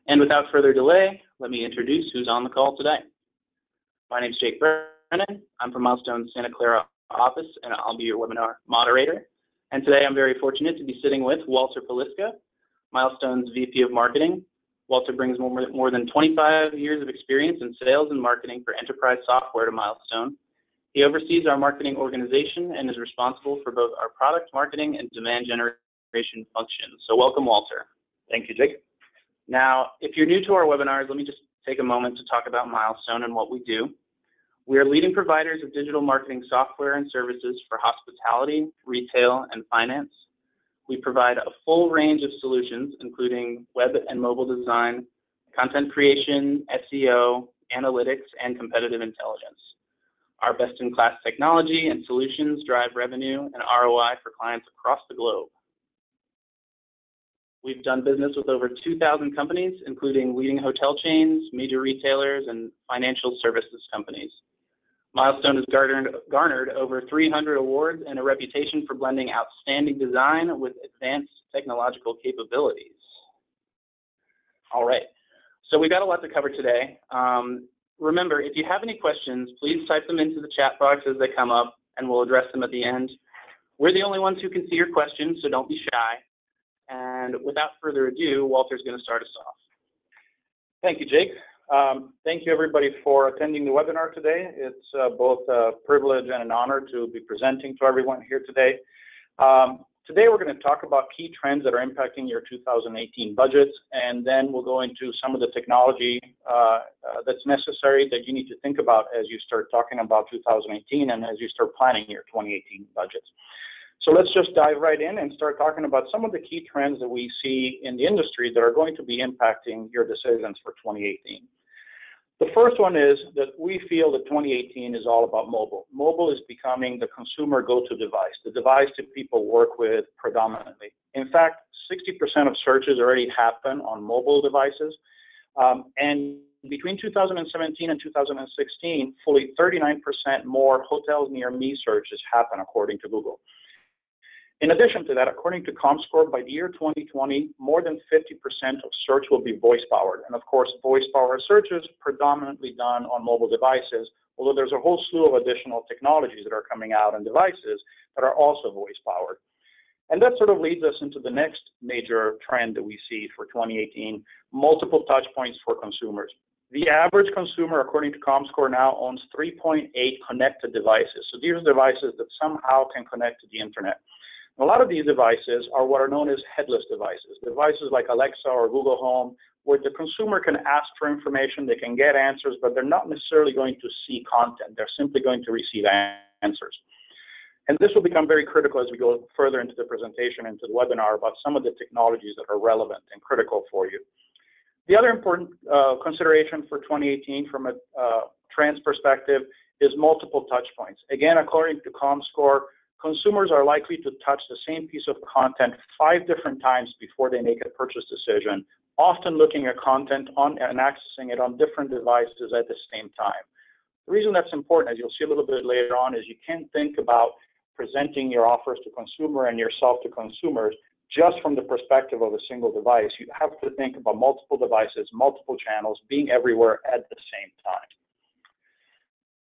And without further delay, let me introduce who's on the call today. My name is Jake Brennan. I'm from Milestone's Santa Clara office, and I'll be your webinar moderator. And today I'm very fortunate to be sitting with Walter Poliska, Milestone's VP of Marketing. Walter brings more than 25 years of experience in sales and marketing for enterprise software to Milestone. He oversees our marketing organization and is responsible for both our product marketing and demand generation functions. So welcome, Walter. Thank you, Jake. Now, if you're new to our webinars, let me just take a moment to talk about Milestone and what we do. We are leading providers of digital marketing software and services for hospitality, retail, and finance. We provide a full range of solutions, including web and mobile design, content creation, SEO, analytics, and competitive intelligence. Our best-in-class technology and solutions drive revenue and ROI for clients across the globe. We've done business with over 2,000 companies, including leading hotel chains, major retailers, and financial services companies. Milestone has garnered over 300 awards and a reputation for blending outstanding design with advanced technological capabilities. All right, so we've got a lot to cover today. Remember, if you have any questions, please type them into the chat box as they come up, and we'll address them at the end. We're the only ones who can see your questions, so don't be shy. And without further ado, Walter's going to start us off. Thank you, Jake. Thank you, everybody, for attending the webinar today. It's both a privilege and an honor to be presenting to everyone here today. Today, we're going to talk about key trends that are impacting your 2018 budgets, and then we'll go into some of the technology that's necessary that you need to think about as you start talking about 2018 and as you start planning your 2018 budgets. So let's just dive right in and start talking about some of the key trends that we see in the industry that are going to be impacting your decisions for 2018. The first one is that we feel that 2018 is all about mobile. Mobile is becoming the consumer go-to device, the device that people work with predominantly. In fact, 60% of searches already happen on mobile devices. And between 2017 and 2016, fully 39% more hotels near me searches happen according to Google. In addition to that, according to ComScore, by the year 2020, more than 50% of search will be voice-powered. And of course, voice-powered search is predominantly done on mobile devices, although there's a whole slew of additional technologies that are coming out on devices that are also voice-powered. And that sort of leads us into the next major trend that we see for 2018, multiple touch points for consumers. The average consumer, according to ComScore, now owns 3.8 connected devices. So these are devices that somehow can connect to the internet. A lot of these devices are what are known as headless devices, devices like Alexa or Google Home, where the consumer can ask for information, they can get answers, but they're not necessarily going to see content. They're simply going to receive answers. And this will become very critical as we go further into the presentation, into the webinar, about some of the technologies that are relevant and critical for you. The other important consideration for 2018 from a trends perspective is multiple touch points. Again, according to ComScore, consumers are likely to touch the same piece of content 5 different times before they make a purchase decision, often looking at content on and accessing it on different devices at the same time. The reason that's important, as you'll see a little bit later on, is you can't think about presenting your offers to consumer and yourself to consumers just from the perspective of a single device. You have to think about multiple devices, multiple channels, being everywhere at the same time.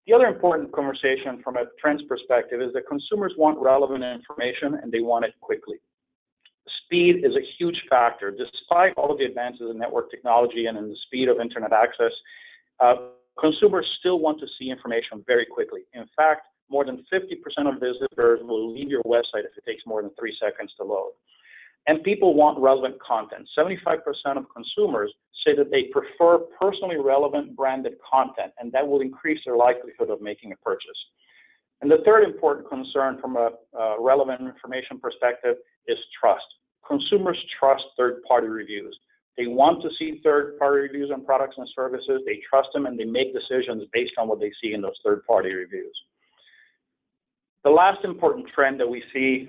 The other important conversation from a trends perspective is that consumers want relevant information and they want it quickly. Speed is a huge factor. Despite all of the advances in network technology and in the speed of internet access, consumers still want to see information very quickly. In fact, more than 50% of visitors will leave your website if it takes more than 3 seconds to load. And people want relevant content. 75% of consumers say that they prefer personally relevant branded content, and that will increase their likelihood of making a purchase. And the third important concern from a relevant information perspective is trust. Consumers trust third-party reviews. They want to see third-party reviews on products and services. They trust them, and they make decisions based on what they see in those third-party reviews. The last important trend that we see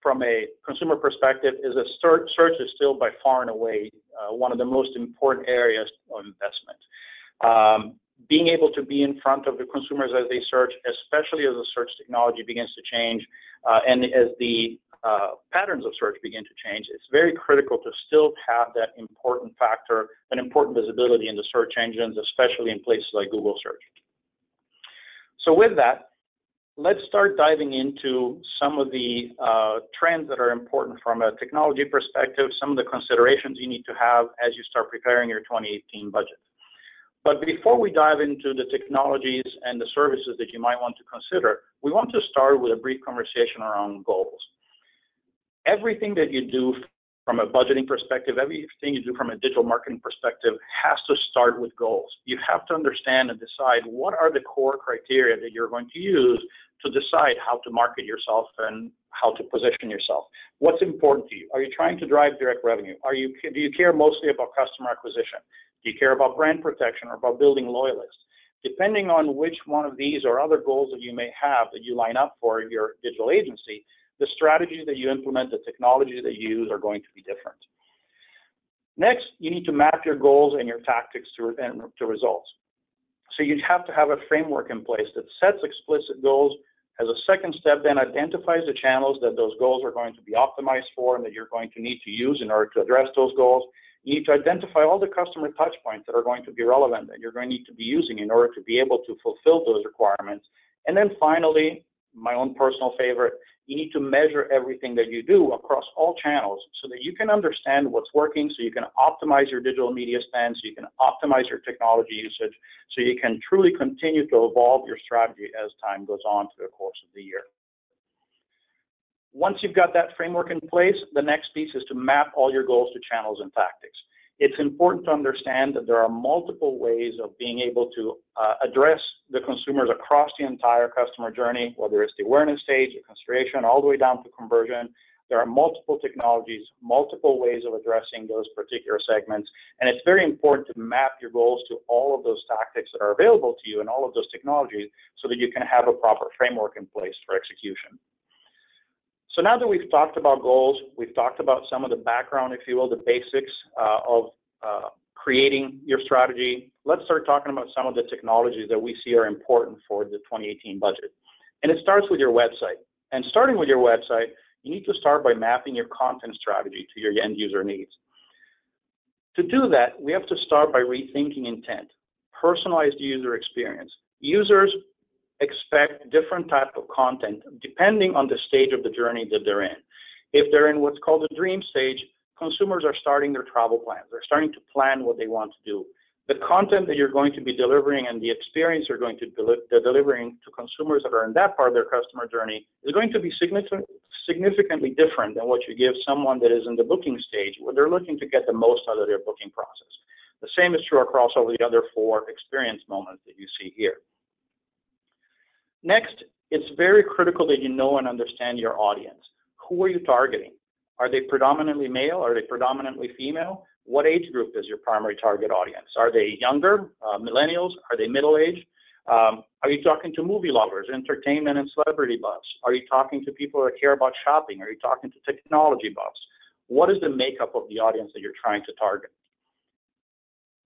from a consumer perspective is that search is still by far and away one of the most important areas of investment. Being able to be in front of the consumers as they search, especially as the search technology begins to change and as the patterns of search begin to change, it's very critical to still have that important factor, an important visibility in the search engines, especially in places like Google search. So with that, let's start diving into some of the trends that are important from a technology perspective, some of the considerations you need to have as you start preparing your 2018 budget. But before we dive into the technologies and the services that you might want to consider, we want to start with a brief conversation around goals. Everything that you do from a budgeting perspective, everything you do from a digital marketing perspective has to start with goals. You have to understand and decide what are the core criteria that you're going to use to decide how to market yourself and how to position yourself. What's important to you? Are you trying to drive direct revenue? Do you care mostly about customer acquisition? Do you care about brand protection or about building loyalists? Depending on which one of these or other goals that you may have that you line up for your digital agency, the strategies that you implement, the technologies that you use are going to be different. Next, you need to map your goals and your tactics to results. So you have to have a framework in place that sets explicit goals. As a second step, then identifies the channels that those goals are going to be optimized for and that you're going to need to use in order to address those goals. You need to identify all the customer touch points that are going to be relevant that you're going to need to be using in order to be able to fulfill those requirements. And then finally, my own personal favorite, you need to measure everything that you do across all channels so that you can understand what's working, so you can optimize your digital media spend, so you can optimize your technology usage, so you can truly continue to evolve your strategy as time goes on through the course of the year. Once you've got that framework in place, the next piece is to map all your goals to channels and tactics. It's important to understand that there are multiple ways of being able to address the consumers across the entire customer journey, whether it's the awareness stage, the consideration, all the way down to conversion. There are multiple technologies, multiple ways of addressing those particular segments, and it's very important to map your goals to all of those tactics that are available to you and all of those technologies so that you can have a proper framework in place for execution. So now that we've talked about goals, we've talked about some of the background, if you will, the basics of creating your strategy, let's start talking about some of the technologies that we see are important for the 2018 budget. And it starts with your website. And starting with your website, you need to start by mapping your content strategy to your end user needs. To do that, we have to start by rethinking intent, personalized user experience. Users expect different type of content depending on the stage of the journey that they're in. If they're in what's called the dream stage, consumers are starting their travel plans. They're starting to plan what they want to do. The content that you're going to be delivering and the experience you're going to be delivering to consumers that are in that part of their customer journey is going to be significantly different than what you give someone that is in the booking stage, where they're looking to get the most out of their booking process. The same is true across all the other 4 experience moments that you see here. Next, it's very critical that you know and understand your audience. Who are you targeting? Are they predominantly male? Are they predominantly female? What age group is your primary target audience? Are they younger, millennials? Are they middle-aged? Are you talking to movie lovers, entertainment and celebrity buffs? Are you talking to people that care about shopping? Are you talking to technology buffs? What is the makeup of the audience that you're trying to target?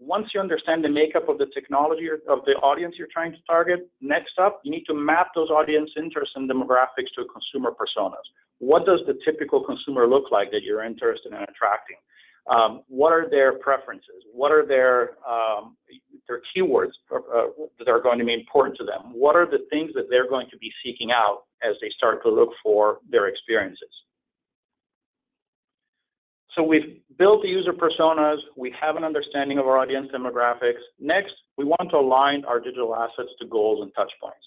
Once you understand the makeup of the technology or of the audience you're trying to target, next up, you need to map those audience interests and demographics to consumer personas. What does the typical consumer look like that you're interested in attracting? What are their preferences? What are their keywords that are going to be important to them? What are the things that they're going to be seeking out as they start to look for their experiences? So we've built the user personas. We have an understanding of our audience demographics. Next, we want to align our digital assets to goals and touch points.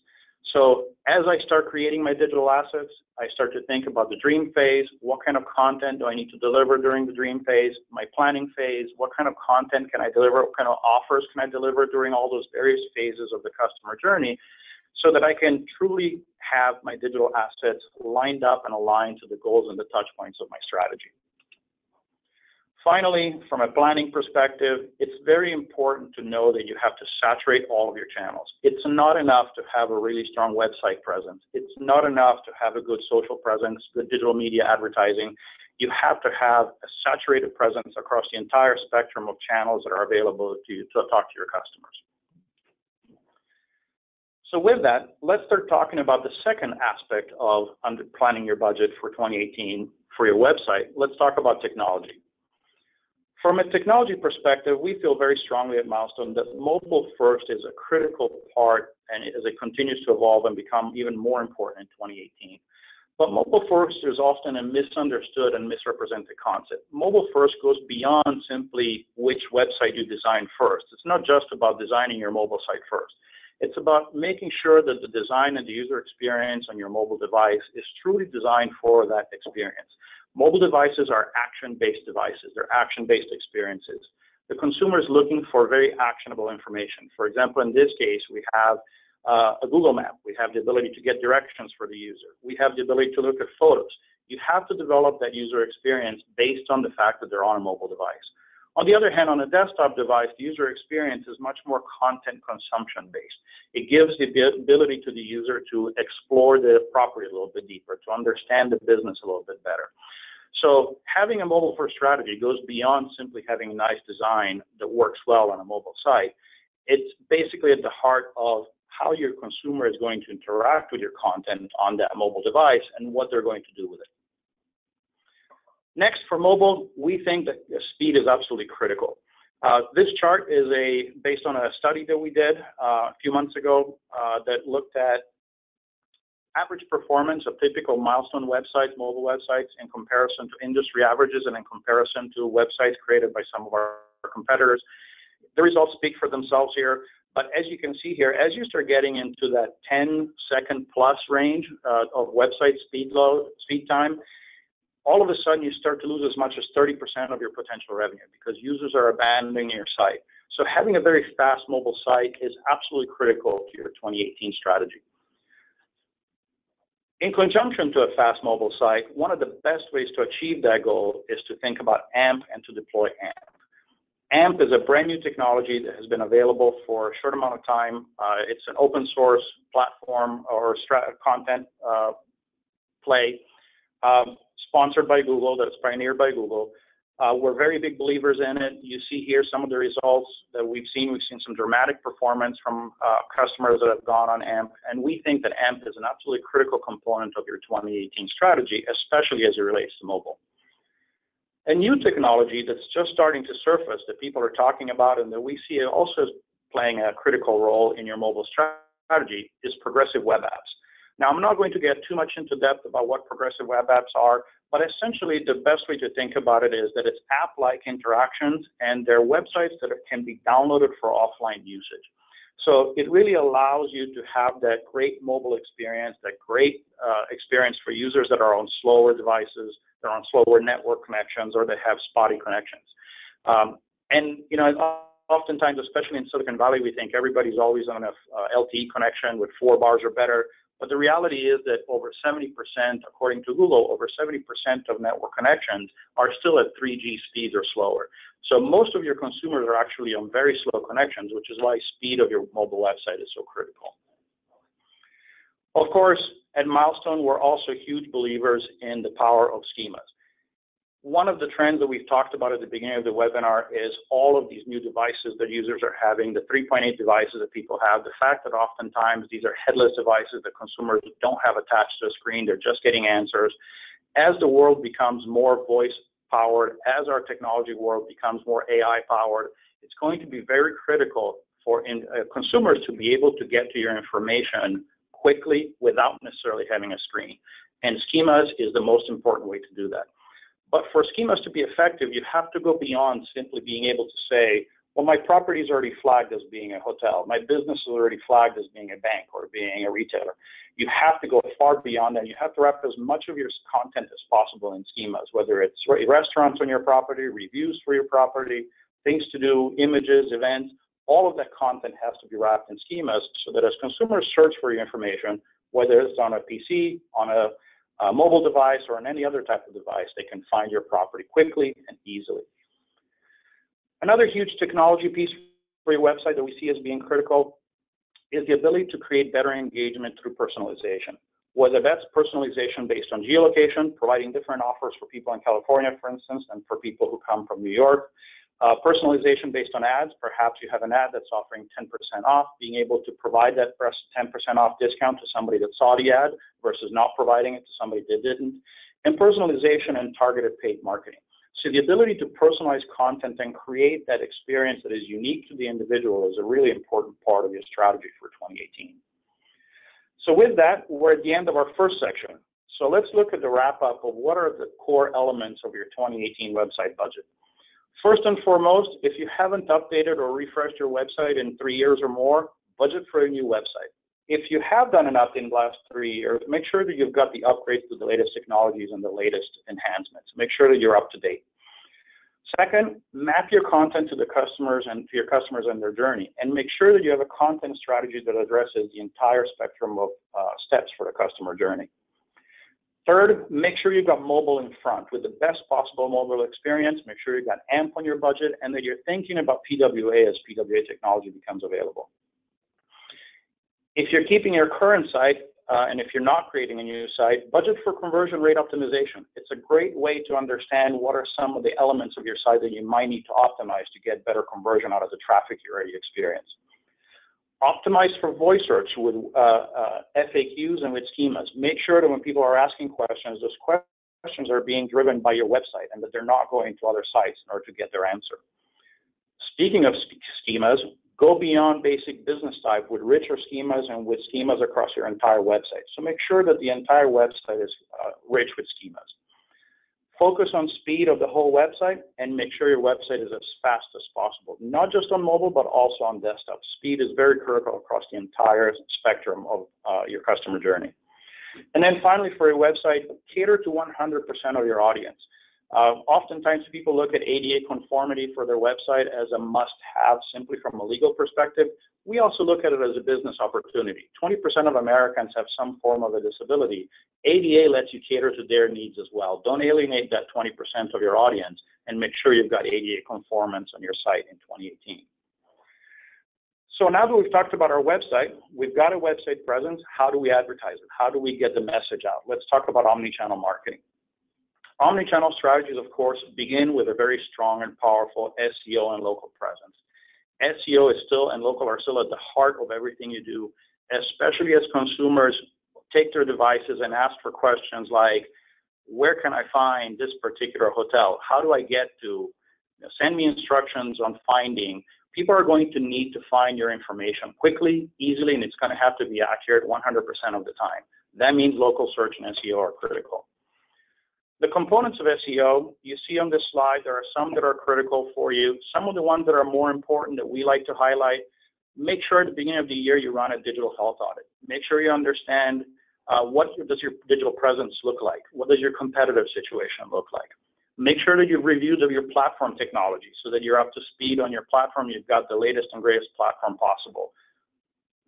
So as I start creating my digital assets, I start to think about the dream phase. What kind of content do I need to deliver during the dream phase? My planning phase, what kind of content can I deliver? What kind of offers can I deliver during all those various phases of the customer journey so that I can truly have my digital assets lined up and aligned to the goals and the touch points of my strategy. Finally, from a planning perspective, it's very important to know that you have to saturate all of your channels. It's not enough to have a really strong website presence. It's not enough to have a good social presence, good digital media advertising. You have to have a saturated presence across the entire spectrum of channels that are available to you to talk to your customers. So with that, let's start talking about the second aspect of planning your budget for 2018 for your website. Let's talk about technology. From a technology perspective, we feel very strongly at Milestone that mobile first is a critical part, and as it continues to evolve and become even more important in 2018. But mobile first is often a misunderstood and misrepresented concept. Mobile first goes beyond simply which website you design first. It's not just about designing your mobile site first. It's about making sure that the design and the user experience on your mobile device is truly designed for that experience. Mobile devices are action-based devices. They're action-based experiences. The consumer is looking for very actionable information. For example, in this case, we have a Google Map. We have the ability to get directions for the user. We have the ability to look at photos. You have to develop that user experience based on the fact that they're on a mobile device. On the other hand, on a desktop device, the user experience is much more content consumption based. It gives the ability to the user to explore the property a little bit deeper, to understand the business a little bit better. So having a mobile first strategy goes beyond simply having a nice design that works well on a mobile site. It's basically at the heart of how your consumer is going to interact with your content on that mobile device and what they're going to do with it. Next, for mobile, we think that speed is absolutely critical. This chart is based on a study that we did a few months ago that looked at average performance of typical Milestone websites, mobile websites, in comparison to industry averages and in comparison to websites created by some of our competitors. The results speak for themselves here, but as you can see here, as you start getting into that 10-second plus range of website speed time, all of a sudden you start to lose as much as 30% of your potential revenue because users are abandoning your site. So having a very fast mobile site is absolutely critical to your 2018 strategy. In conjunction to a fast mobile site, one of the best ways to achieve that goal is to think about AMP and to deploy AMP. AMP is a brand new technology that has been available for a short amount of time. It's an open source platform or content play sponsored by Google, that's pioneered by Google. We're very big believers in it. You see here some of the results that we've seen. We've seen some dramatic performance from customers that have gone on AMP, and we think that AMP is an absolutely critical component of your 2018 strategy, especially as it relates to mobile. A new technology that's just starting to surface that people are talking about and that we see also as playing a critical role in your mobile strategy is progressive web apps. Now, I'm not going to get too much into depth about what progressive web apps are, but essentially the best way to think about it is that it's app-like interactions and they're websites that can be downloaded for offline usage. So it really allows you to have that great mobile experience, that great experience for users that are on slower devices, they're on slower network connections, or they have spotty connections. And you know, oftentimes, especially in Silicon Valley, we think everybody's always on a LTE connection with 4 bars or better. But the reality is that over 70%, according to Google, over 70% of network connections are still at 3G speeds or slower. So most of your consumers are actually on very slow connections, which is why speed of your mobile website is so critical. Of course, at Milestone, we're also huge believers in the power of schemas. One of the trends that we've talked about at the beginning of the webinar is all of these new devices that users are having, the 3.8 devices that people have, the fact that oftentimes these are headless devices that consumers don't have attached to a screen, they're just getting answers. As the world becomes more voice-powered, as our technology world becomes more AI-powered, it's going to be very critical for consumers to be able to get to your information quickly without necessarily having a screen. And schemas is the most important way to do that. But for schemas to be effective, you have to go beyond simply being able to say, well, my property is already flagged as being a hotel. My business is already flagged as being a bank or being a retailer. You have to go far beyond that. You have to wrap as much of your content as possible in schemas, whether it's restaurants on your property, reviews for your property, things to do, images, events. All of that content has to be wrapped in schemas so that as consumers search for your information, whether it's on a PC, on a mobile device, or on any other type of device, they can find your property quickly and easily. Another huge technology piece for your website that we see as being critical is the ability to create better engagement through personalization. Whether that's personalization based on geolocation, providing different offers for people in California, for instance, and for people who come from New York, Personalization based on ads. Perhaps you have an ad that's offering 10% off, being able to provide that 10% off discount to somebody that saw the ad versus not providing it to somebody that didn't. And personalization and targeted paid marketing. So the ability to personalize content and create that experience that is unique to the individual is a really important part of your strategy for 2018. So with that, we're at the end of our first section. So let's look at the wrap up of what are the core elements of your 2018 website budget. First and foremost, if you haven't updated or refreshed your website in 3 years or more, budget for a new website. If you have done an update in the last 3 years, make sure that you've got the upgrades to the latest technologies and the latest enhancements. Make sure that you're up to date. Second, map your content to the customers and to your customers and their journey, and make sure that you have a content strategy that addresses the entire spectrum of steps for the customer journey. Third, make sure you've got mobile in front with the best possible mobile experience. Make sure you've got AMP on your budget and that you're thinking about PWA as PWA technology becomes available. If you're keeping your current site, and if you're not creating a new site, budget for conversion rate optimization. It's a great way to understand what are some of the elements of your site that you might need to optimize to get better conversion out of the traffic you already experience. Optimize for voice search with FAQs and with schemas. Make sure that when people are asking questions, those questions are being driven by your website and that they're not going to other sites in order to get their answer. Speaking of schemas, go beyond basic business type with richer schemas and with schemas across your entire website. So make sure that the entire website is rich with schemas. Focus on speed of the whole website and make sure your website is as fast as possible, not just on mobile, but also on desktop. Speed is very critical across the entire spectrum of your customer journey. And then finally, for your website, cater to 100% of your audience. Oftentimes people look at ADA conformity for their website as a must-have simply from a legal perspective. We also look at it as a business opportunity. 20% of Americans have some form of a disability. ADA lets you cater to their needs as well. Don't alienate that 20% of your audience and make sure you've got ADA conformance on your site in 2018. So now that we've talked about our website, we've got a website presence. How do we advertise it? How do we get the message out? Let's talk about omnichannel marketing. Omnichannel strategies, of course, begin with a very strong and powerful SEO and local presence. SEO is still and local are still at the heart of everything you do, especially as consumers take their devices and ask for questions like, where can I find this particular hotel? How do I get to? Send me instructions on finding. People are going to need to find your information quickly, easily, and it's going to have to be accurate 100% of the time. That means local search and SEO are critical. The components of SEO, you see on this slide, there are some that are critical for you. Some of the ones that are more important that we like to highlight, make sure at the beginning of the year you run a digital health audit. Make sure you understand what does your digital presence look like? What does your competitive situation look like? Make sure that you've reviewed of your platform technology so that you're up to speed on your platform. You've got the latest and greatest platform possible.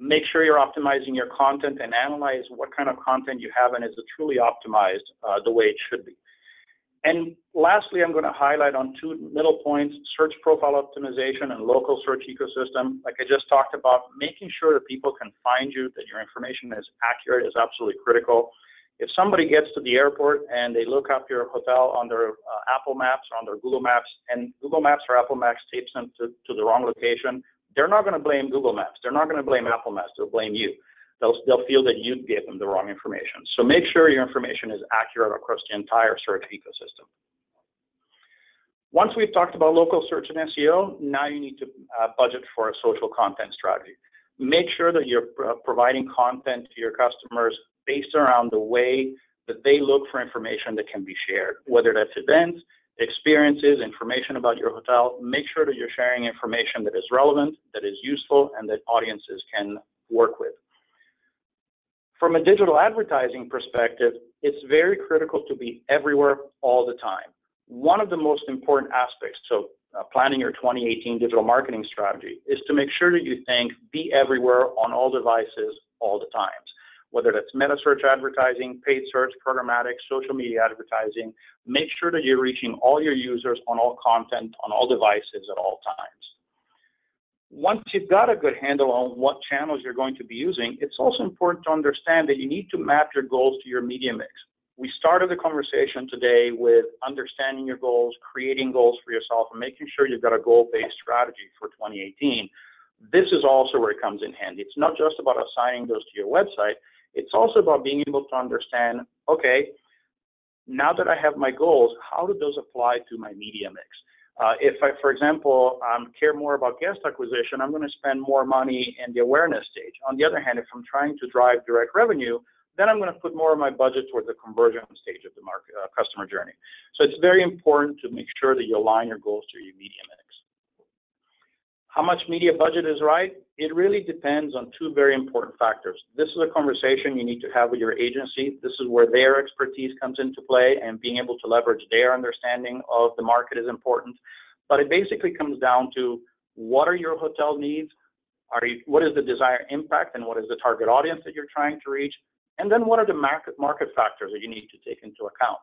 Make sure you're optimizing your content and analyze what kind of content you have and is it truly optimized the way it should be. And lastly, I'm going to highlight on two middle points, search profile optimization and local search ecosystem. Like I just talked about, making sure that people can find you, that your information is accurate is absolutely critical. If somebody gets to the airport and they look up your hotel on their Apple Maps or on their Google Maps, and Google Maps or Apple Maps takes them to the wrong location, they're not going to blame Google Maps. They're not going to blame Apple Maps. They'll blame you. They'll feel that you gave them the wrong information. So make sure your information is accurate across the entire search ecosystem. Once we've talked about local search and SEO, now you need to budget for a social content strategy. Make sure that you're providing content to your customers based around the way that they look for information that can be shared, whether that's events, experiences, information about your hotel. Make sure that you're sharing information that is relevant, that is useful, and that audiences can work with. From a digital advertising perspective, it's very critical to be everywhere all the time. One of the most important aspects of planning your 2018 digital marketing strategy is to make sure that you think be everywhere on all devices all the times. Whether that's meta search advertising, paid search, programmatic, social media advertising, make sure that you're reaching all your users on all content, on all devices at all times. Once you've got a good handle on what channels you're going to be using, it's also important to understand that you need to map your goals to your media mix. We started the conversation today with understanding your goals, creating goals for yourself, and making sure you've got a goal-based strategy for 2018. This is also where it comes in handy. It's not just about assigning those to your website. It's also about being able to understand, okay, now that I have my goals, how do those apply to my media mix? If I, for example, care more about guest acquisition, I'm going to spend more money in the awareness stage. On the other hand, if I'm trying to drive direct revenue, then I'm going to put more of my budget towards the conversion stage of the market, customer journey. So it's very important to make sure that you align your goals to your media mix. How much media budget is right? It really depends on two very important factors. This is a conversation you need to have with your agency. This is where their expertise comes into play, and being able to leverage their understanding of the market is important. But it basically comes down to, what are your hotel needs? What is the desired impact, and what is the target audience that you're trying to reach? And then what are the market factors that you need to take into account?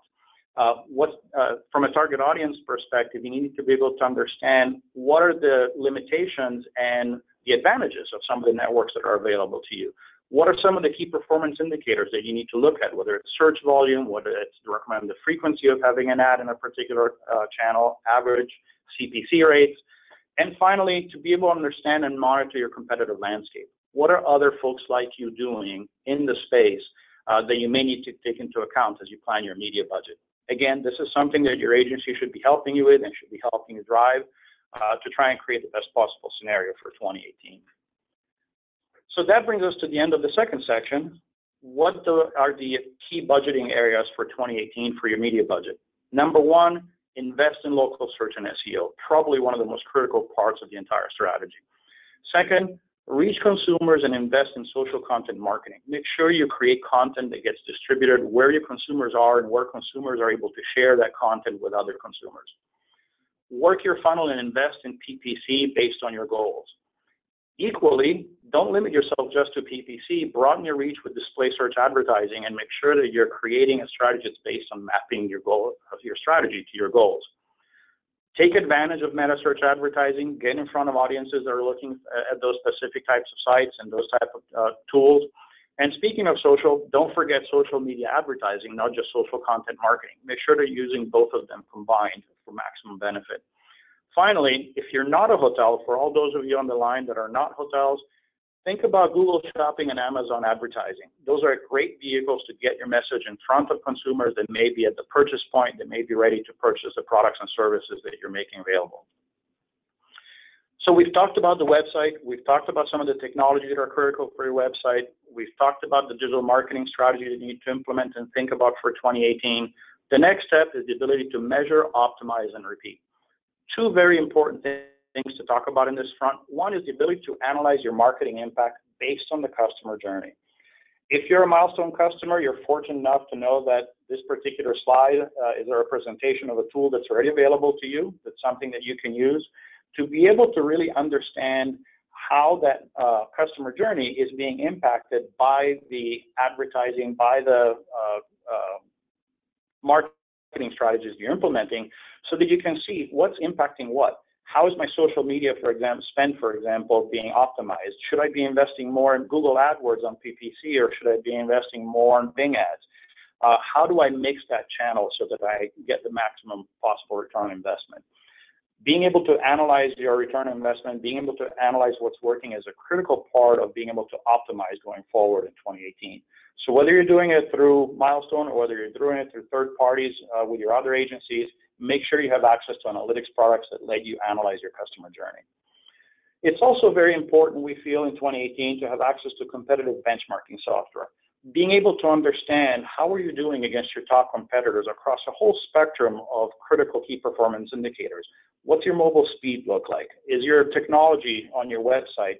From a target audience perspective, you need to be able to understand what are the limitations and the advantages of some of the networks that are available to you. What are some of the key performance indicators that you need to look at, whether it's search volume, whether it's to recommend the frequency of having an ad in a particular channel, average CPC rates, and finally, to be able to understand and monitor your competitive landscape. What are other folks like you doing in the space that you may need to take into account as you plan your media budget? Again, this is something that your agency should be helping you with and should be helping you drive to try and create the best possible scenario for 2018. So that brings us to the end of the second section. What are the key budgeting areas for 2018 for your media budget? Number one, invest in local search and SEO, probably one of the most critical parts of the entire strategy. Second, reach consumers and invest in social content marketing. Make sure you create content that gets distributed where your consumers are and where consumers are able to share that content with other consumers. Work your funnel and invest in PPC based on your goals. Equally, don't limit yourself just to PPC. Broaden your reach with display search advertising, and make sure that you're creating a strategy that's based on mapping your strategy to your goals. Take advantage of meta search advertising. Get in front of audiences that are looking at those specific types of sites and those type of tools. And speaking of social, don't forget social media advertising, not just social content marketing. Make sure that you're using both of them combined for maximum benefit. Finally, if you're not a hotel, for all those of you on the line that are not hotels, think about Google Shopping and Amazon advertising. Those are great vehicles to get your message in front of consumers that may be at the purchase point, that may be ready to purchase the products and services that you're making available. So we've talked about the website. We've talked about some of the technologies that are critical for your website. We've talked about the digital marketing strategy that you need to implement and think about for 2018. The next step is the ability to measure, optimize, and repeat. Two very important things to talk about in this front. One is the ability to analyze your marketing impact based on the customer journey. If you're a Milestone customer, you're fortunate enough to know that this particular slide is a representation of a tool that's already available to you. That's something that you can use to be able to really understand how that customer journey is being impacted by the advertising, by the marketing strategies you're implementing, so that you can see what's impacting what. How is my social media, for example, being optimized? Should I be investing more in Google AdWords on PPC, or should I be investing more on Bing ads? How do I mix that channel so that I get the maximum possible return on investment? Being able to analyze your return on investment, being able to analyze what's working is a critical part of being able to optimize going forward in 2018. So whether you're doing it through Milestone or whether you're doing it through third parties with your other agencies, make sure you have access to analytics products that let you analyze your customer journey. It's also very important, we feel, in 2018 to have access to competitive benchmarking software. Being able to understand how are you doing against your top competitors across a whole spectrum of critical key performance indicators. What's your mobile speed look like? Is your technology on your website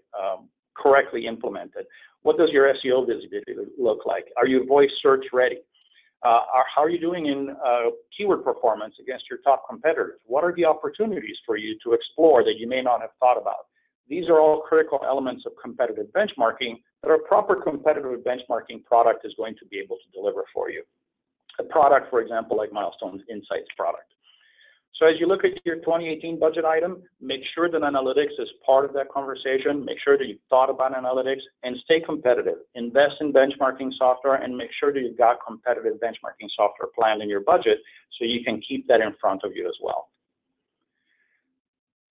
correctly implemented? What does your SEO visibility look like? Are you voice search ready? How are you doing in keyword performance against your top competitors? What are the opportunities for you to explore that you may not have thought about? These are all critical elements of competitive benchmarking that a proper competitive benchmarking product is going to be able to deliver for you. A product, for example, like Milestone's Insights product. So as you look at your 2018 budget item, make sure that analytics is part of that conversation. Make sure that you've thought about analytics and stay competitive. Invest in benchmarking software and make sure that you've got competitive benchmarking software planned in your budget so you can keep that in front of you as well.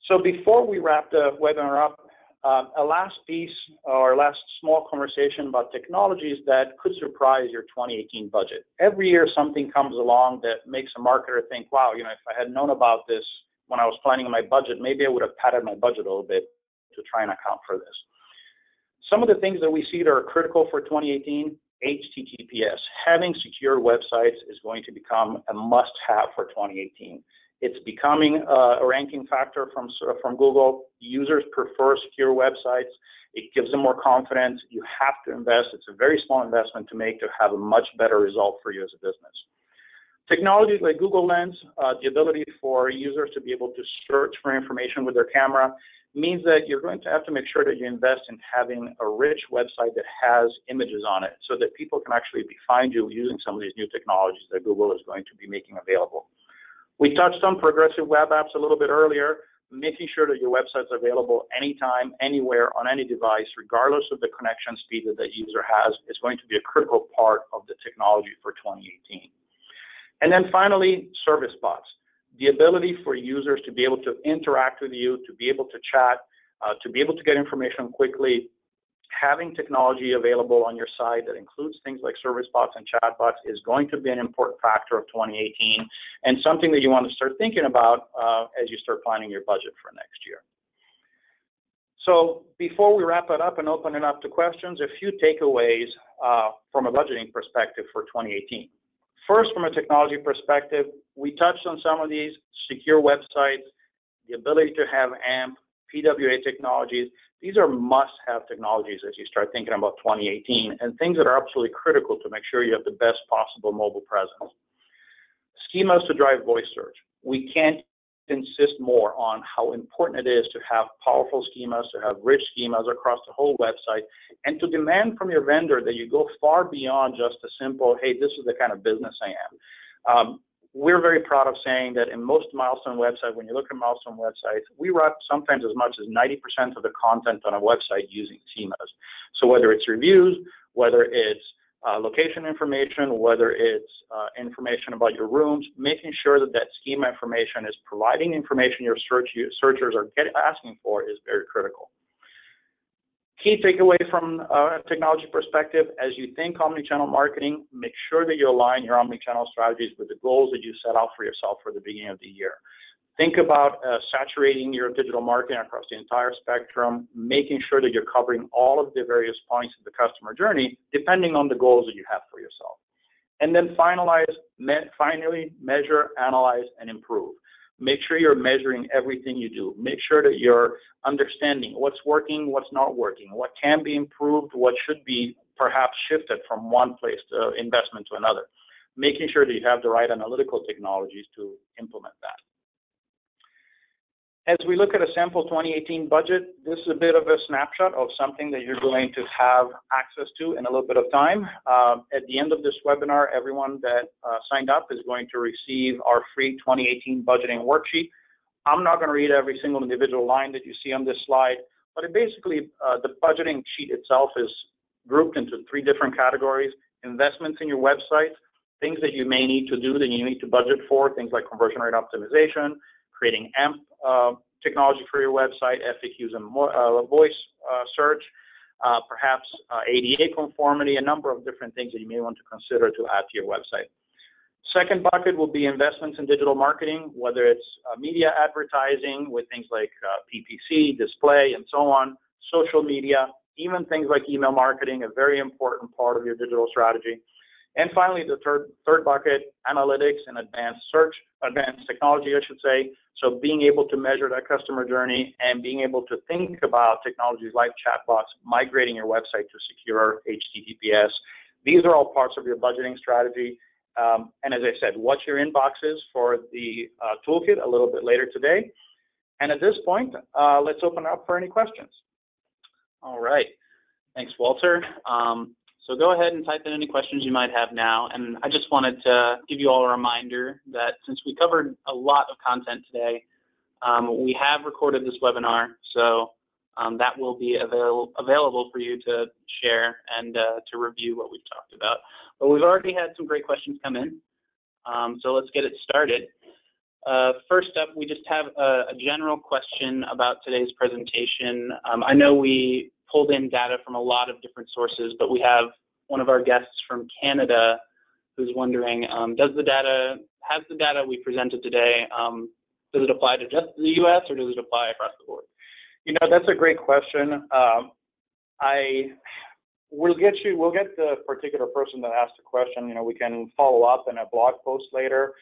So before we wrap the webinar up, a last piece or last small conversation about technologies that could surprise your 2018 budget. Every year something comes along that makes a marketer think, wow, you know, if I had known about this when I was planning my budget, maybe I would have padded my budget a little bit to try and account for this. Some of the things that we see that are critical for 2018, HTTPS. Having secure websites is going to become a must-have for 2018. It's becoming a ranking factor from Google. Users prefer secure websites. It gives them more confidence. You have to invest. It's a very small investment to make to have a much better result for you as a business. Technologies like Google Lens, the ability for users to be able to search for information with their camera, means that you're going to have to make sure that you invest in having a rich website that has images on it so that people can actually find you using some of these new technologies that Google is going to be making available. We touched on progressive web apps a little bit earlier, making sure that your website's available anytime, anywhere, on any device, regardless of the connection speed that the user has, is going to be a critical part of the technology for 2018. And then finally, service bots. The ability for users to be able to interact with you, to be able to chat, to be able to get information quickly. Having technology available on your site that includes things like service bots and chat bots is going to be an important factor of 2018 and something that you want to start thinking about as you start planning your budget for next year. So before we wrap it up and open it up to questions, a few takeaways from a budgeting perspective for 2018. First, from a technology perspective, we touched on some of these: secure websites, the ability to have AMP, PWA technologies. These are must-have technologies as you start thinking about 2018 and things that are absolutely critical to make sure you have the best possible mobile presence. Schemas to drive voice search. We can't insist more on how important it is to have powerful schemas, to have rich schemas across the whole website, and to demand from your vendor that you go far beyond just a simple, hey, this is the kind of business I am. We're very proud of saying that in most Milestone websites, when you look at Milestone websites, we write sometimes as much as 90% of the content on a website using schemas. So whether it's reviews, whether it's location information, whether it's information about your rooms, making sure that that schema information is providing information your searchers are asking for is very critical. Key takeaway from a technology perspective: as you think omnichannel marketing, make sure that you align your omnichannel strategies with the goals that you set out for yourself for the beginning of the year. Think about saturating your digital marketing across the entire spectrum, making sure that you're covering all of the various points of the customer journey, depending on the goals that you have for yourself. And then finally, measure, analyze, and improve. Make sure you're measuring everything you do. Make sure that you're understanding what's working, what's not working, what can be improved, what should be perhaps shifted from one place to investment to another. Making sure that you have the right analytical technologies to implement that. As we look at a sample 2018 budget, this is a bit of a snapshot of something that you're going to have access to in a little bit of time. At the end of this webinar, everyone that signed up is going to receive our free 2018 budgeting worksheet. I'm not going to read every single individual line that you see on this slide, but it basically, the budgeting sheet itself is grouped into 3 different categories: investments in your website, things that you may need to do that you need to budget for, things like conversion rate optimization, creating AMP technology for your website, FAQs and voice search, perhaps ADA conformity, a number of different things that you may want to consider to add to your website. Second bucket will be investments in digital marketing, whether it's media advertising with things like PPC, display, and so on, social media, even things like email marketing, a very important part of your digital strategy. And finally, the third bucket, analytics and advanced technology, I should say. So being able to measure that customer journey and being able to think about technologies like chatbots, migrating your website to secure HTTPS. These are all parts of your budgeting strategy. And as I said, watch your inboxes for the toolkit a little bit later today. And at this point, let's open up for any questions. All right. Thanks, Walter. So go ahead and type in any questions you might have now. And I just wanted to give you all a reminder that since we covered a lot of content today, we have recorded this webinar, so that will be available for you to share and to review what we've talked about. But we've already had some great questions come in, so let's get it started. First up, we just have a general question about today's presentation. I know we pulled in data from a lot of different sources, but we have one of our guests from Canada who's wondering, has the data we presented today, does it apply to just the US or does it apply across the board? You know, that's a great question. We'll get the particular person that asked the question. You know, we can follow up in a blog post later.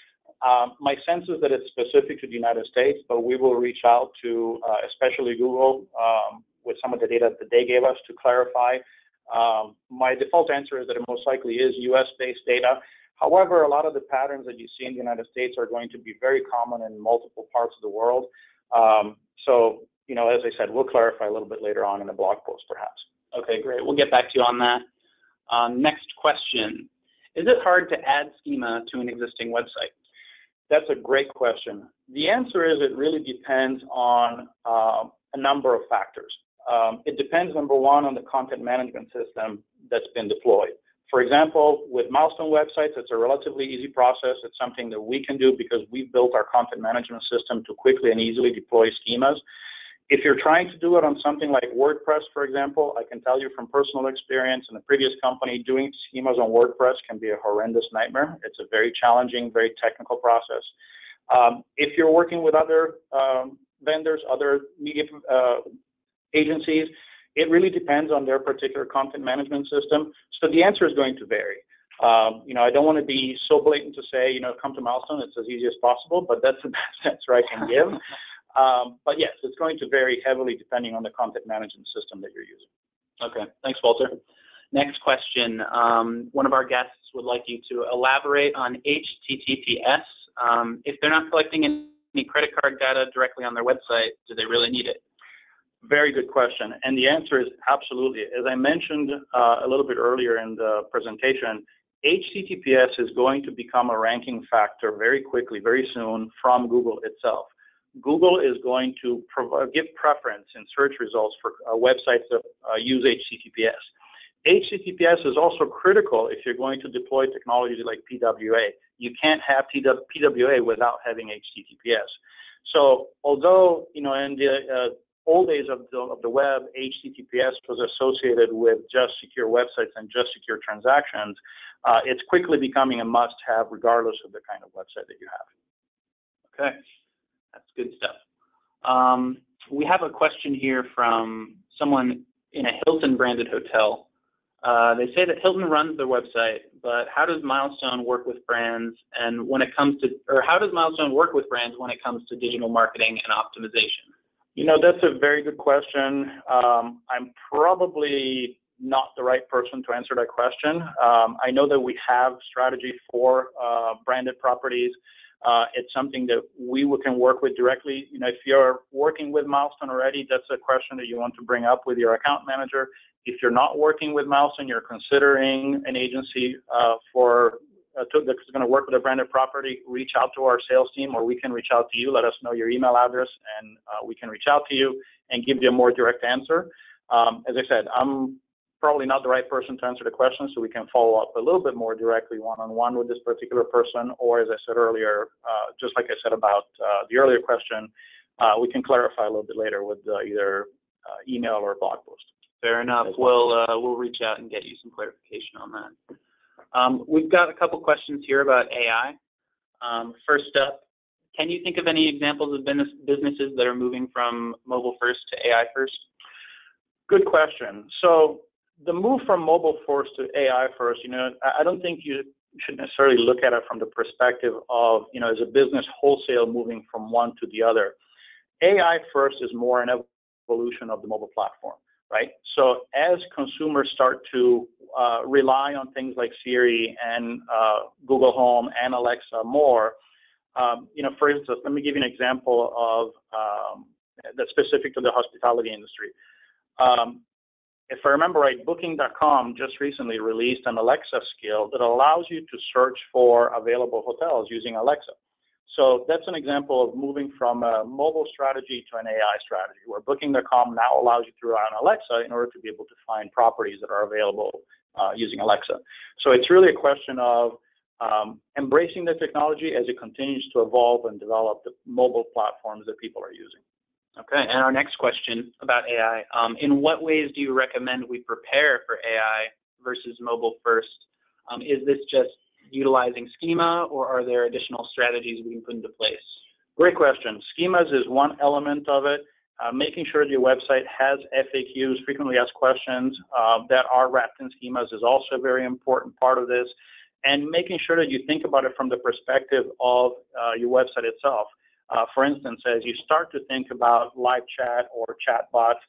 My sense is that it's specific to the United States, but we will reach out to especially Google with some of the data that they gave us to clarify. My default answer is that it most likely is US-based data. However, a lot of the patterns that you see in the United States are going to be very common in multiple parts of the world. So, you know, as I said, we'll clarify a little bit later on in a blog post, perhaps. Okay, great. We'll get back to you on that. Next question. Is it hard to add schema to an existing website? That's a great question. The answer is it really depends on a number of factors. It depends, number one, on the content management system that's been deployed. For example, with Milestone websites, it's a relatively easy process. It's something that we can do because we've built our content management system to quickly and easily deploy schemas. If you're trying to do it on something like WordPress, for example, I can tell you from personal experience in a previous company, doing schemas on WordPress can be a horrendous nightmare. It's a very challenging, very technical process. If you're working with other vendors, other media agencies, it really depends on their particular content management system. So the answer is going to vary. You know, I don't want to be so blatant to say, you know, come to Milestone, it's as easy as possible, but that's the best answer I can give. But yes, it's going to vary heavily depending on the content management system that you're using. Okay, thanks, Walter. Next question. One of our guests would like you to elaborate on HTTPS. If they're not collecting any credit card data directly on their website, do they really need it? Very good question. And the answer is absolutely. As I mentioned a little bit earlier in the presentation, HTTPS is going to become a ranking factor very quickly, very soon from Google itself. Google is going to give preference in search results for websites that use HTTPS. HTTPS is also critical if you're going to deploy technology like PWA. You can't have PWA without having HTTPS. So although, you know, in the old days of the web, HTTPS was associated with just secure websites and just secure transactions, it's quickly becoming a must-have regardless of the kind of website that you have. Okay, that's good stuff. We have a question here from someone in a Hilton branded hotel. They say that Hilton runs their website, but how does Milestone work with brands and when it comes to, or how does Milestone work with brands when it comes to digital marketing and optimization? You know, that's a very good question. I'm probably not the right person to answer that question. I know that we have strategy for branded properties. It's something that we can work with directly. You know, if you're working with Milestone already, that's a question that you want to bring up with your account manager. If you're not working with Milestone, you're considering an agency that's going to work with a branded property, reach out to our sales team, or we can reach out to you. Let us know your email address, and we can reach out to you and give you a more direct answer. As I said, I'm probably not the right person to answer the question, so we can follow up a little bit more directly one-on-one with this particular person, or as I said earlier, just like I said about the earlier question, we can clarify a little bit later with either email or blog post. Fair enough. We'll reach out and get you some clarification on that. We've got a couple questions here about AI. First up, can you think of any examples of businesses that are moving from mobile first to AI first? Good question. So the move from mobile first to AI first, you know, I don't think you should necessarily look at it from the perspective of, you know, as a business wholesale moving from one to the other. AI first is more an evolution of the mobile platform, right? So as consumers start to rely on things like Siri and Google Home and Alexa more, you know, for instance, let me give you an example of that's specific to the hospitality industry. if I remember right, Booking.com just recently released an Alexa skill that allows you to search for available hotels using Alexa. So that's an example of moving from a mobile strategy to an AI strategy, where Booking.com now allows you to rely on Alexa in order to be able to find properties that are available using Alexa. So it's really a question of embracing the technology as it continues to evolve and develop the mobile platforms that people are using. Okay, and our next question about AI. In what ways do you recommend we prepare for AI versus mobile first? Is this just utilizing schema, or are there additional strategies we can put into place? Great question. Schemas is one element of it. Making sure that your website has FAQs, frequently asked questions, that are wrapped in schemas is also a very important part of this. And making sure that you think about it from the perspective of your website itself. For instance, as you start to think about live chat or chatbots,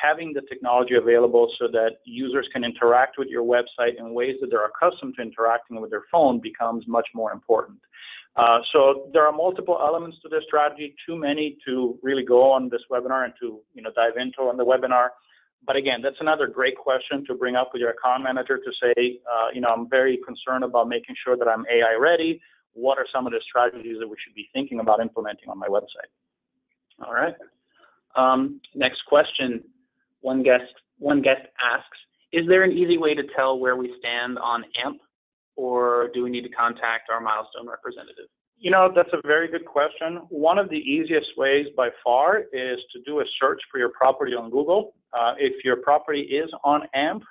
having the technology available so that users can interact with your website in ways that they're accustomed to interacting with their phone becomes much more important. So there are multiple elements to this strategy, too many to really go on this webinar and to dive into on the webinar. But again, that's another great question to bring up with your account manager to say, I'm very concerned about making sure that I'm AI ready. What are some of the strategies that we should be thinking about implementing on my website? All right. Next question. One guest asks, is there an easy way to tell where we stand on AMP, or do we need to contact our Milestone representative? That's a very good question. One of the easiest ways by far is to do a search for your property on Google. If your property is on AMP,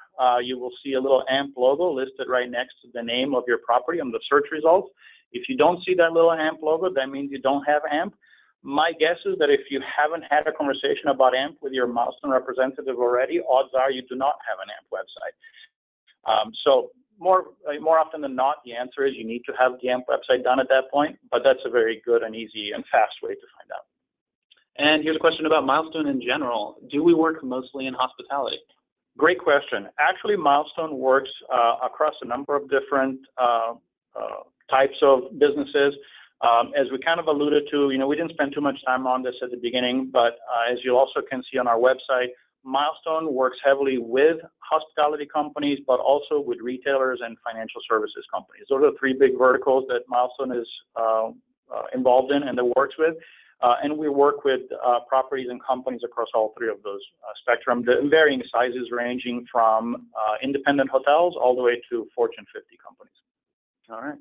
you will see a little AMP logo listed right next to the name of your property on the search results. If you don't see that little AMP logo, that means you don't have AMP. My guess is that if you haven't had a conversation about AMP with your Milestone representative already, odds are you do not have an AMP website. So more often than not, the answer is you need to have the AMP website done at that point, but that's a very good and easy and fast way to find out. And here's a question about Milestone in general. Do we work mostly in hospitality? Great question. Actually, Milestone works across a number of different types of businesses. As we kind of alluded to, we didn't spend too much time on this at the beginning, but as you also can see on our website, Milestone works heavily with hospitality companies, but also with retailers and financial services companies. Those are the three big verticals that Milestone is involved in and that works with. And we work with properties and companies across all three of those spectrum, the varying sizes ranging from independent hotels all the way to Fortune 50 companies. All right.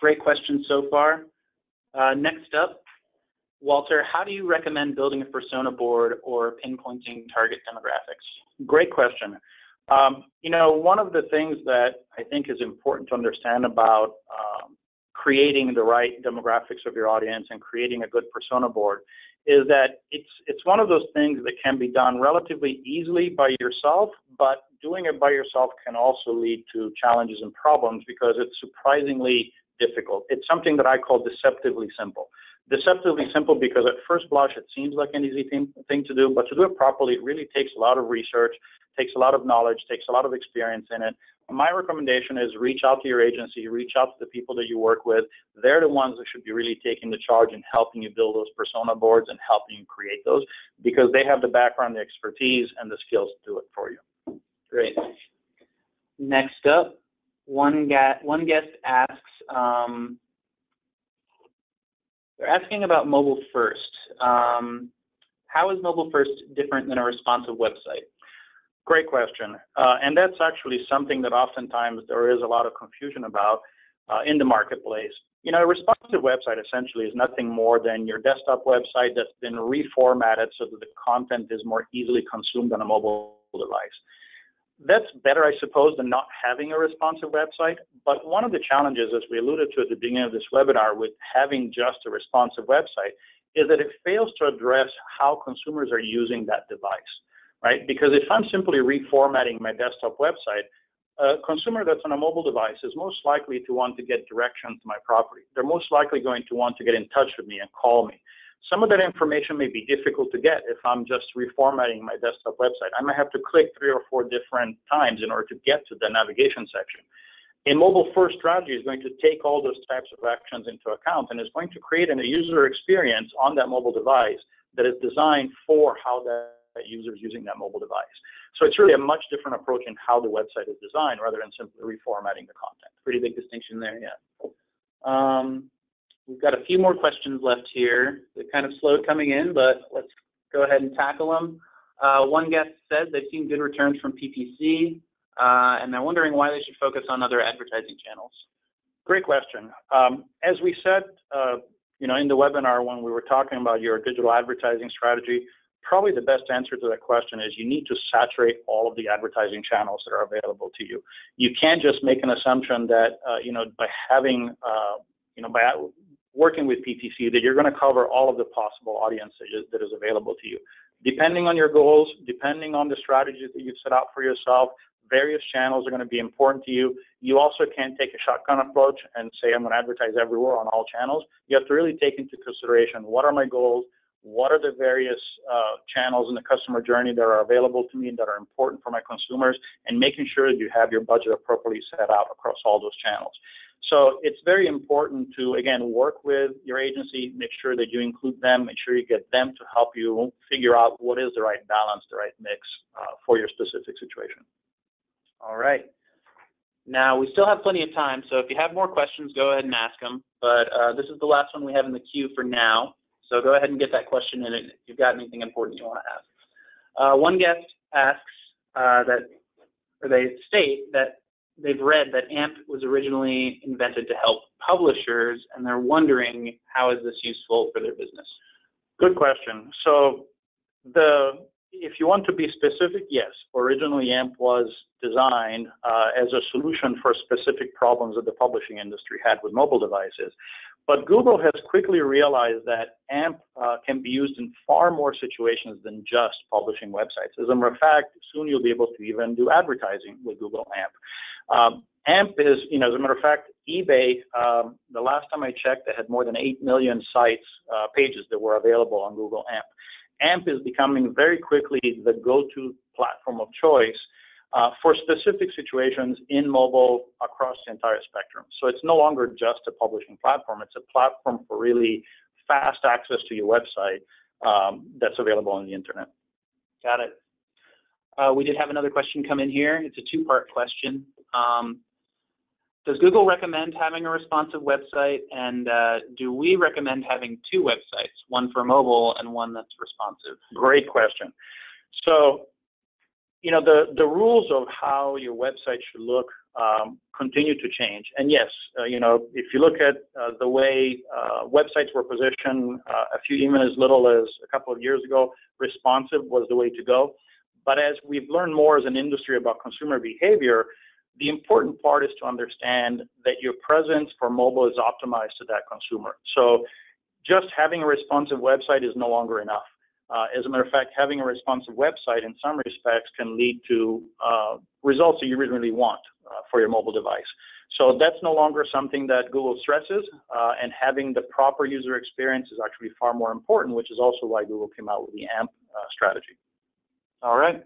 Great question so far. Next up, Walter, how do you recommend building a persona board or pinpointing target demographics? Great question. One of the things that I think is important to understand about creating the right demographics of your audience and creating a good persona board is that it's one of those things that can be done relatively easily by yourself, but doing it by yourself can also lead to challenges and problems because it's surprisingly difficult. It's something that I call deceptively simple. Deceptively simple because at first blush it seems like an easy thing to do, but to do it properly, it really takes a lot of research, takes a lot of knowledge, takes a lot of experience in it. My recommendation is reach out to your agency, reach out to the people that you work with. They're the ones that should be really taking the charge in helping you build those persona boards and helping you create those because they have the background, the expertise, and the skills to do it for you. Great. Next up, one guest asks, they're asking about mobile first. How is mobile first different than a responsive website? Great question. And that's actually something that oftentimes there is a lot of confusion about in the marketplace. A responsive website essentially is nothing more than your desktop website that's been reformatted so that the content is more easily consumed on a mobile device. That's better, I suppose, than not having a responsive website. But one of the challenges, as we alluded to at the beginning of this webinar, with having just a responsive website is that it fails to address how consumers are using that device, right? Because if I'm simply reformatting my desktop website, a consumer that's on a mobile device is most likely to want to get directions to my property. They're most likely going to want to get in touch with me and call me. Some of that information may be difficult to get if I'm just reformatting my desktop website. I might have to click 3 or 4 different times in order to get to the navigation section. A mobile-first strategy is going to take all those types of actions into account and is going to create a user experience on that mobile device that is designed for how that that user's using that mobile device. So it's really a much different approach in how the website is designed rather than simply reformatting the content. Pretty big distinction there, yeah. We've got a few more questions left here. They kind of slowed coming in, but let's go ahead and tackle them. One guest says they've seen good returns from PPC, and they're wondering why they should focus on other advertising channels. Great question. As we said, in the webinar when we were talking about your digital advertising strategy, probably the best answer to that question is you need to saturate all of the advertising channels that are available to you. You can't just make an assumption that, by having, by working with PPC, that you're going to cover all of the possible audience that is available to you. Depending on your goals, depending on the strategies that you've set out for yourself, various channels are going to be important to you. You also can't take a shotgun approach and say, I'm going to advertise everywhere on all channels. You have to really take into consideration, what are my goals? What are the various channels in the customer journey that are available to me and that are important for my consumers, and making sure that you have your budget appropriately set out across all those channels. So it's very important to, again, work with your agency, make sure that you include them, make sure you get them to help you figure out what is the right balance, the right mix for your specific situation. All right. Now, we still have plenty of time, so if you have more questions, go ahead and ask them. But this is the last one we have in the queue for now. So go ahead and get that question in if you've got anything important you want to ask. One guest asks they state that they've read that AMP was originally invented to help publishers, and they're wondering, how is this useful for their business? Good question. So if you want to be specific, yes, originally AMP was designed as a solution for specific problems that the publishing industry had with mobile devices. But Google has quickly realized that AMP can be used in far more situations than just publishing websites. As a matter of fact, soon you'll be able to even do advertising with Google AMP. AMP is, as a matter of fact, eBay, the last time I checked, they had more than 8 million sites, pages that were available on Google AMP. AMP is becoming very quickly the go-to platform of choice for specific situations in mobile across the entire spectrum. So it's no longer just a publishing platform. It's a platform for really fast access to your website that's available on the internet. Got it. We did have another question come in here. It's a two-part question. Does Google recommend having a responsive website, and do we recommend having two websites, one for mobile and one that's responsive? Great question. So, the rules of how your website should look continue to change. And yes, if you look at the way websites were positioned even as little as a couple of years ago, responsive was the way to go. But as we've learned more as an industry about consumer behavior, the important part is to understand that your presence for mobile is optimized to that consumer. So just having a responsive website is no longer enough. As a matter of fact, having a responsive website in some respects can lead to results that you really want for your mobile device. So that's no longer something that Google stresses, and having the proper user experience is actually far more important, which is also why Google came out with the AMP strategy. All right.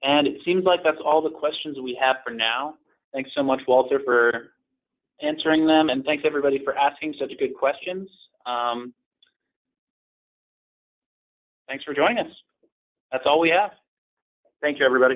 And it seems like that's all the questions we have for now. Thanks so much, Walter, for answering them, and thanks everybody for asking such good questions. Thanks for joining us. That's all we have. Thank you, everybody.